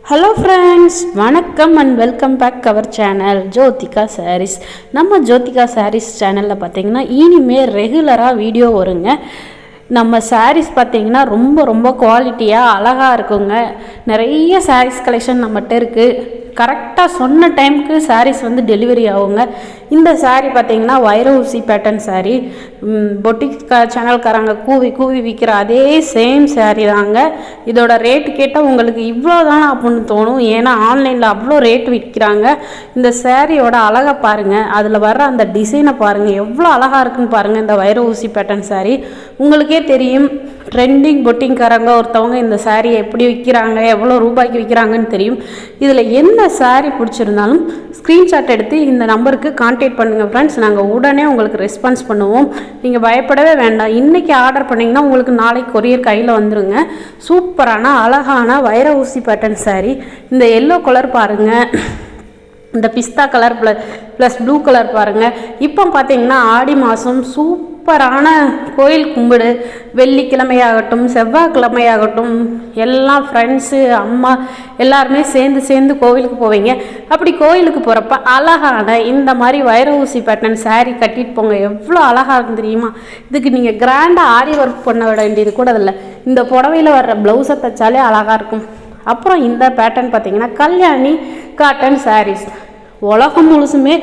Hello friends, வணக்கம் and welcome back our channel Jothika Sarees. நம்ம ஜோதிகா சாரீஸ் சேனலில் பார்த்தீங்கன்னா இனிமேல் ரெகுலராக வீடியோ வருங்க. நம்ம சாரீஸ் பார்த்திங்கன்னா ரொம்ப ரொம்ப குவாலிட்டியாக அழகாக இருக்குங்க. நிறைய சாரீஸ் கலெக்ஷன் நம்மகிட்ட இருக்குது. கரெக்டாக சொன்ன டைமுக்கு சாரீஸ் வந்து டெலிவரி ஆகுங்க. இந்த சாரீ பார்த்திங்கன்னா வைர ஊசி பேட்டர்ன் சாரீ. பொட்டிக் சேனல்காரங்க கூவி கூவி விற்கிற அதே சேம் சாரீ தாங்க. இதோட ரேட்டு கேட்டால் உங்களுக்கு இவ்வளோ தானே அப்படின்னு தோணும். ஏன்னா ஆன்லைனில் அவ்வளோ ரேட்டு விற்கிறாங்க. இந்த சாரியோட அழகை பாருங்கள், அதில் வர்ற அந்த டிசைனை பாருங்கள், எவ்வளோ அழகாக இருக்குன்னு பாருங்கள். இந்த வைர ஊசி பேட்டர்ன் சாரீ உங்களுக்கே தெரியும். ட்ரெண்டிங் பொட்டிங்காரங்க ஒருத்தவங்க இந்த சாரியை எப்படி விற்கிறாங்க, எவ்வளோ ரூபாய்க்கு விற்கிறாங்கன்னு தெரியும். இதில் எந்த சாரீ பிடிச்சிருந்தாலும் ஸ்க்ரீன்ஷாட் எடுத்து இந்த நம்பருக்கு கான்டாக்ட் பண்ணுங்கள் ஃப்ரெண்ட்ஸ். நாங்கள் உடனே உங்களுக்கு ரெஸ்பான்ஸ் பண்ணுவோம். நீங்கள் பயப்படவே வேண்டாம். இன்றைக்கி ஆர்டர் பண்ணிங்கன்னா உங்களுக்கு நாளைக்கு கொரியர் கையில் வந்துடுங்க. சூப்பரான அழகான வைர ஊசி பேட்டர்ன் சாரீ. இந்த எல்லோ கலர் பாருங்கள், இந்த பிஸ்தா கலர் ப்ளஸ் ப்ளூ கலர் பாருங்கள். இப்போ பார்த்தீங்கன்னா ஆடி மாதம் சூப்பரான கோயில் கும்பிடு, வெள்ளிக்கிழமையாகட்டும் செவ்வாய்க்கிழமையாகட்டும் எல்லாம் ஃப்ரெண்ட்ஸு அம்மா எல்லாருமே சேர்ந்து கோவிலுக்கு போவீங்க. அப்படி கோவிலுக்கு போகிறப்ப அழகான இந்த மாதிரி வைர ஊசி பேட்டர்ன் சாரீ கட்டிட்டு போங்க. எவ்வளோ அழகாக இருக்கும் தெரியுமா? இதுக்கு நீங்கள் கிராண்டாக ஆரி ஒர்க் பண்ண வேண்டியது கூட இல்லை. இந்த புடவையில் வர்ற ப்ளவுஸை தைச்சாலே அழகாக இருக்கும். அப்புறம் இந்த பேட்டர்ன் பார்த்திங்கன்னா கல்யாணி காட்டன் சாரீஸ். உலகம் முழுசுமே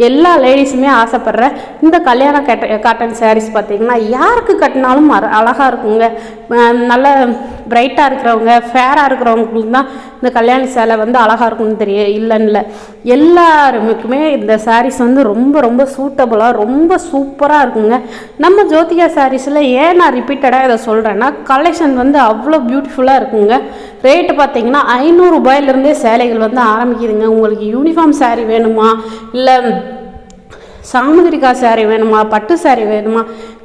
எல்லா லேடிஸுமே ஆசைப்படுற இந்த கல்யாண காட்டன் சாரீஸ் பார்த்திங்கன்னா யாருக்கு கட்டினாலும் அழகாக இருக்குங்க. நல்ல பிரைட்டாக இருக்கிறவங்க, ஃபேராக இருக்கிறவங்களுக்கு தான் இந்த கல்யாணி சேலை வந்து அழகாக இருக்கும்னு தெரியும். இல்லைன்னு எல்லாருக்குமே இந்த சாரீஸ் வந்து ரொம்ப ரொம்ப சூட்டபுளாக ரொம்ப சூப்பராக இருக்குங்க. நம்ம ஜோதிகா சாரீஸில் ஏன் நான் ரிப்பீட்டடாக இதை சொல்கிறேன்னா, கலெக்ஷன் வந்து அவ்வளோ பியூட்டிஃபுல்லாக இருக்குங்க. ரேட்டு பார்த்திங்கன்னா 500 ரூபாயிலிருந்தே சேலைகள் வந்து ஆரம்பிக்குதுங்க. உங்களுக்கு யூனிஃபார்ம் சாரீ வேணுமா, இல்லை சாமுதிரிகா சாரீ வேணுமா, பட்டு சாரீ வேணுமா,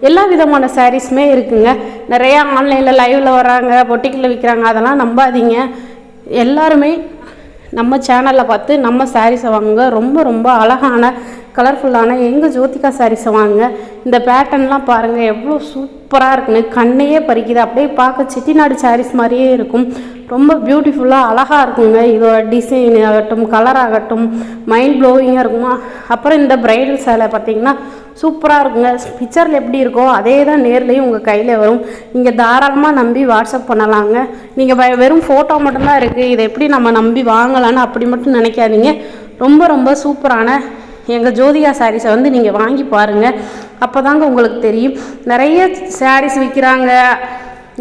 எல்லா விதமான சாரீஸுமே இருக்குங்க. நிறையா ஆன்லைனில் லைவில் வராங்க, பொட்டிக்கில் விற்கிறாங்க, அதெல்லாம் நம்பாதீங்க. எல்லாருமே நம்ம சேனலில் பார்த்து நம்ம சாரீஸை வாங்குங்க. ரொம்ப ரொம்ப அழகான கலர்ஃபுல்லான எங்கள் ஜோதிகா சாரீஸை வாங்க. இந்த பேட்டர்ன்லாம் பாருங்கள் எவ்வளோ சூப்பராக இருக்குன்னு, கண்ணையே பறிக்குது. அப்படியே பார்க்க செட்டிநாடு சாரீஸ் மாதிரியே இருக்கும். ரொம்ப பியூட்டிஃபுல்லாக அழகாக இருக்குங்க. இதோட டிசைன் ஆகட்டும், கலர் ஆகட்டும் மைண்ட் ப்ளோவிங்காக இருக்குமா. அப்புறம் இந்த பிரைடல் சேலை பார்த்திங்கன்னா சூப்பராக இருக்குங்க. பிக்சரில் எப்படி இருக்கோ அதே தான் நேர்லேயும் உங்கள் கையில் வரும். நீங்கள் தாராளமாக நம்பி வாட்ஸ்அப் பண்ணலாங்க. நீங்கள் வெறும் ஃபோட்டோ மட்டும்தான் இருக்குது, இதை எப்படி நம்ம நம்பி வாங்கலான்னு அப்படி மட்டும் நினைக்காதீங்க. ரொம்ப ரொம்ப சூப்பரான எங்கள் ஜோதிகா சாரீஸை வந்து நீங்கள் வாங்கி பாருங்கள். அப்போ தாங்க உங்களுக்கு தெரியும். நிறைய சாரீஸ் விற்கிறாங்க.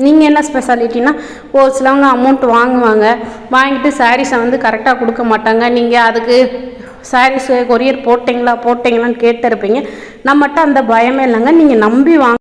நீங்கள் என்ன ஸ்பெஷாலிட்டின்னா, ஒரு சிலவங்க அமௌண்ட் வாங்குவாங்க, வாங்கிட்டு சாரீஸை வந்து கரெக்டாக கொடுக்க மாட்டாங்க. நீங்கள் அதுக்கு சாரீஸு கொரியர் போட்டிங்களான்னு கேட்டு இருப்பீங்க. நம்மகிட்ட அந்த பயமே இல்லைங்க. நீங்கள் நம்பி வாங்க.